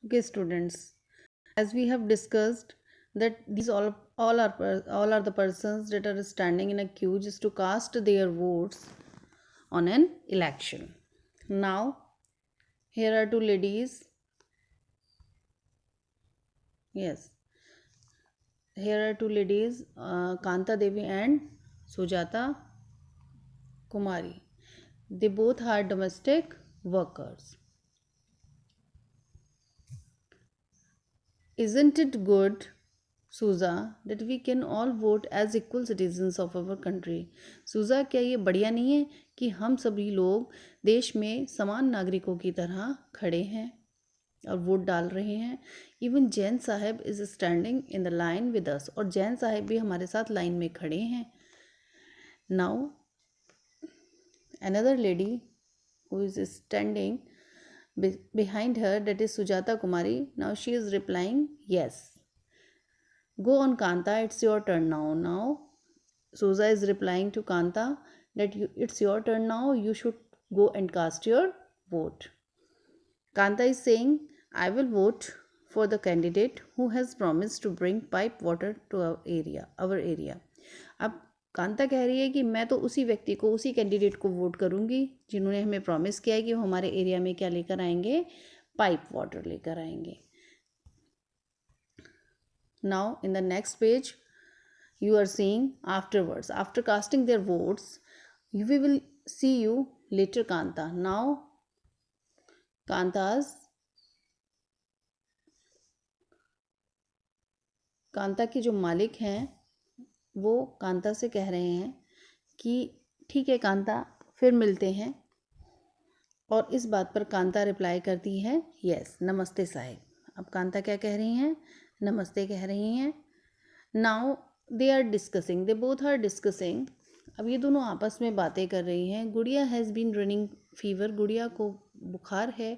Okay, students, as we have discussed that these all are the persons that are standing in a queue just to cast their votes on an election. Now, here are two ladies. Yes, here are two ladies, Kanta Devi and Sujata Kumari. They both are domestic workers. Isn't it good, Suza, that we can all vote as equal citizens of our country? Suza, क्या ये बढ़िया नहीं है कि हम सभी लोग देश में समान नागरिकों की तरह खड़े हैं और वोट डाल रहे हैं? इवन जैन साहब is standing in the line with us, और जैन साहब भी हमारे साथ लाइन में खड़े हैं. Now another lady who is standing behind her, that is Sujata Kumari. Now she is replying yes. Go on, Kanta, it's your turn now. Now Suza is replying to Kanta that it's your turn now, you should go and cast your vote. Kanta is saying, I will vote for the candidate who has promised to bring pipe water to our area. अब कांता कह रही है कि मैं तो उसी व्यक्ति को, उसी कैंडिडेट को वोट करूंगी जिन्होंने हमें प्रॉमिस किया है कि वो हमारे एरिया में क्या लेकर आएंगे, पाइप वाटर लेकर आएंगे. Now in the next page you are seeing afterwards, after casting their votes, we will see you later, Kanta. Now Kanta के जो मालिक हैं वो कांता से कह रहे हैं कि ठीक है कांता, फिर मिलते हैं. और इस बात पर कांता रिप्लाई करती है यस, नमस्ते साहेब. अब कांता क्या कह रही हैं, नमस्ते कह रही हैं. Now they are discussing, they both are discussing. अब ये दोनों आपस में बातें कर रही हैं. गुड़िया हैज़ बीन रनिंग फीवर, गुड़िया को बुखार है.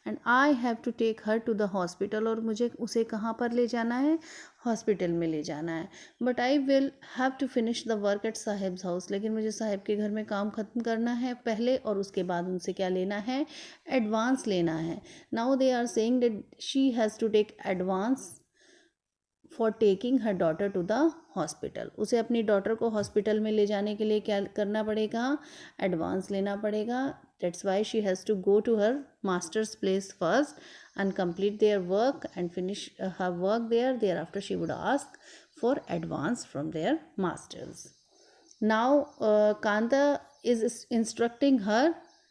And I have to take her to the hospital, और मुझे उसे कहाँ पर ले जाना है, हॉस्पिटल में ले जाना है. But I will have to finish the work at sahib's house, लेकिन मुझे साहेब के घर में काम ख़त्म करना है पहले, और उसके बाद उनसे क्या लेना है, एडवांस लेना है. Now they are saying that she has to take advance for taking her daughter to the hospital. उसे अपनी डॉटर को हॉस्पिटल में ले जाने के लिए क्या करना पड़ेगा, एडवांस लेना पड़ेगा. That's why she has to go to her master's place first and complete their work and finish her work there. Thereafter she would ask for advance from their masters. Now Kanta is instructing her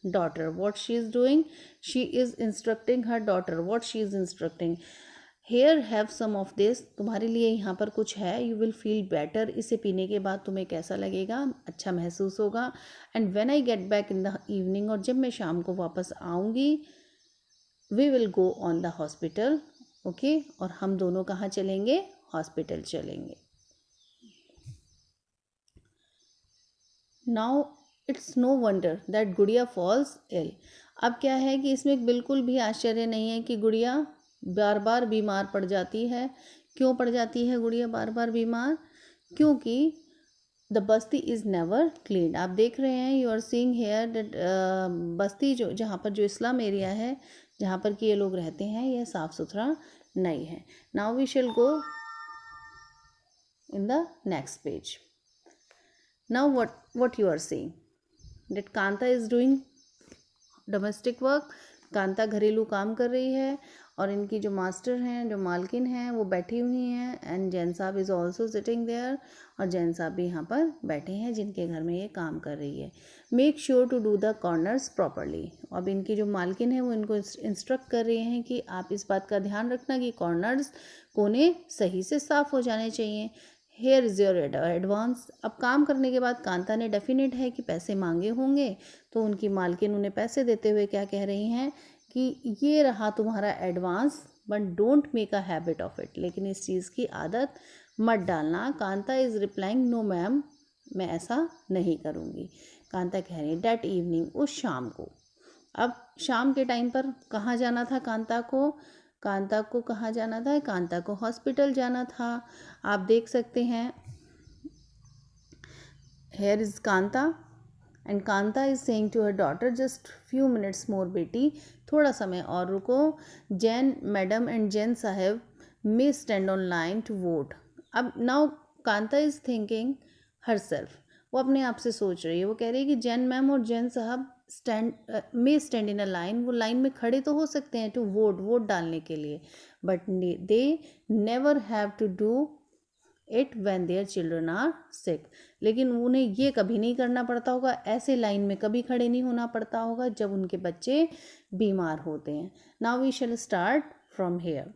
daughter. What she is doing, she is instructing her daughter. What she is instructing, here have some of this, तुम्हारे लिए यहाँ पर कुछ है, you will feel better. इसे पीने के बाद तुम्हें कैसा लगेगा, अच्छा महसूस होगा. And when I get back in the evening, और जब मैं शाम को वापस आऊँगी, we will go on the hospital. Okay, और हम दोनों कहाँ चलेंगे, हॉस्पिटल चलेंगे. Now it's no wonder that Gudiya falls ill. अब क्या है कि इसमें बिल्कुल भी आश्चर्य नहीं है कि गुड़िया बार बार बीमार पड़ जाती है. क्यों पड़ जाती है गुड़िया बार बार बीमार, क्योंकि the Basti is never clean. आप देख रहे हैं, you are seeing here that basti जो जहाँ पर जो इस्लाम एरिया है, जहाँ पर कि ये लोग रहते हैं, यह साफ़ सुथरा नहीं है. Now we shall go in the next page. नाउ what you are seeing, that Kanta is doing domestic work. Kanta घरेलू काम कर रही है, और इनकी जो मास्टर हैं, जो मालकिन हैं, वो बैठी हुई हैं. एंड जैन साहब इज़ ऑल्सो सिटिंग देयर, और जैन साहब भी यहाँ पर बैठे हैं जिनके घर में ये काम कर रही है. Make sure to do the corners properly. अब इनकी जो मालकिन है वो इनको इंस्ट्रक्ट कर रही हैं कि आप इस बात का ध्यान रखना कि कॉर्नर्स, कोने सही से साफ़ हो जाने चाहिए. Here is your advance. अब काम करने के बाद कांता ने डेफिनेट है कि पैसे मांगे होंगे, तो उनकी मालकिन उन्हें पैसे देते हुए क्या कह रही हैं कि ये रहा तुम्हारा advance, but don't make a habit of it. लेकिन इस चीज़ की आदत मत डालना. Kanta is replying no ma'am, मैं ऐसा नहीं करूँगी. कांता कह रही है डैट इवनिंग, उस शाम को. अब शाम के टाइम पर कहाँ जाना था कांता को, कांता को कहाँ जाना था, कांता को हॉस्पिटल जाना था. आप देख सकते हैं, here is Kanta and Kanta is saying to her daughter just few minutes more बेटी, थोड़ा समय और रुको, जैन मैडम एंड जैन साहब may stand on line to vote. अब now Kanta is thinking herself, वो अपने आप से सोच रही है, वो कह रही है कि जैन मैम और जैन साहब स्टैंड इन अ लाइन, वो लाइन में खड़े तो हो सकते हैं टू वोट डालने के लिए, but they never have to do it when their children are sick, लेकिन उन्हें ये कभी नहीं करना पड़ता होगा, ऐसे लाइन में कभी खड़े नहीं होना पड़ता होगा जब उनके बच्चे बीमार होते हैं। Now we shall start from here.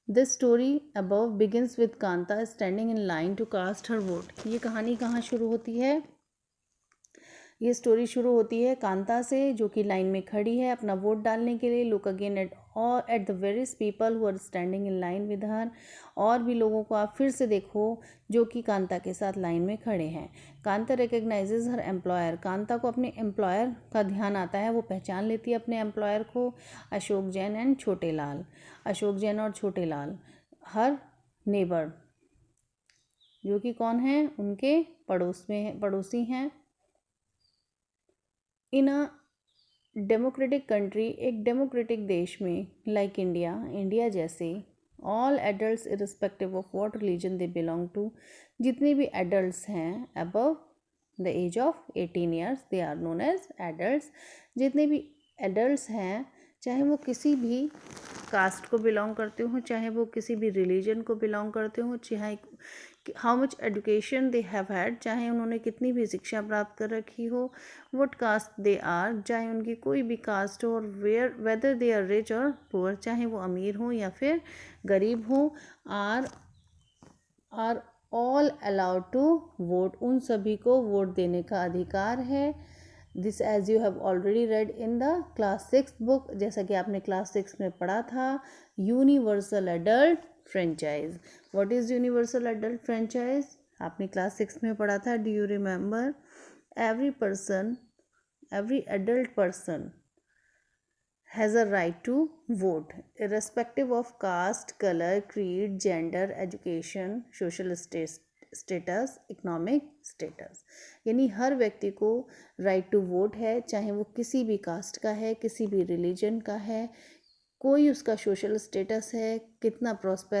This story above begins with Kanta standing in line to cast her vote. ये कहानी कहाँ शुरू होती है? ये स्टोरी शुरू होती है कांता से, जो कि लाइन में खड़ी है अपना वोट डालने के लिए। Look again at the various people who are standing in line with her, और भी लोगों को आप फिर से देखो जो कि कांता के साथ लाइन में खड़े हैं। कांता रिकग्नाइजेज हर एम्प्लॉयर, कांता को अपने एम्प्लॉयर का ध्यान आता है, वो पहचान लेती है अपने एम्प्लॉयर को, अशोक जैन एंड छोटे लाल, अशोक जैन और छोटे लाल। हर नेबर, जो कि कौन है, उनके पड़ोसी हैं। इन अ डेमोक्रेटिक कंट्री, एक डेमोक्रेटिक देश में, लाइक इंडिया जैसे, all adults irrespective of what religion they belong to, जितने भी एडल्ट्स हैं above the age of 18 years they are known as adults. जितने भी एडल्ट्स हैं, चाहे वो किसी भी कास्ट को बिलोंग करते हो, चाहे वो किसी भी रिलीजन को बिलोंग करते हो, चाहे how much education they have had, चाहे उन्होंने कितनी भी शिक्षा प्राप्त कर रखी हो, व्हाट कास्ट दे आर, चाहे उनकी कोई भी कास्ट हो, और वेदर दे आर रिच और पुअर, चाहे वो अमीर हो या फिर गरीब हो, are all allowed to vote, उन सभी को वोट देने का अधिकार है। This as you have already read in the class 6 book, जैसा कि आपने क्लास 6 में पढ़ा था, universal adult franchise. What is universal adult franchise? आपने क्लास 6 में पढ़ा था, do you remember? every adult person has a right to vote irrespective of caste, color, creed, gender, education, social status, economic status। यानी हर व्यक्ति को right to vote है, चाहे वो किसी भी कास्ट का है, किसी भी रिलीजन का है, कोई उसका सोशल स्टेटस है, कितना प्रॉस्पेरस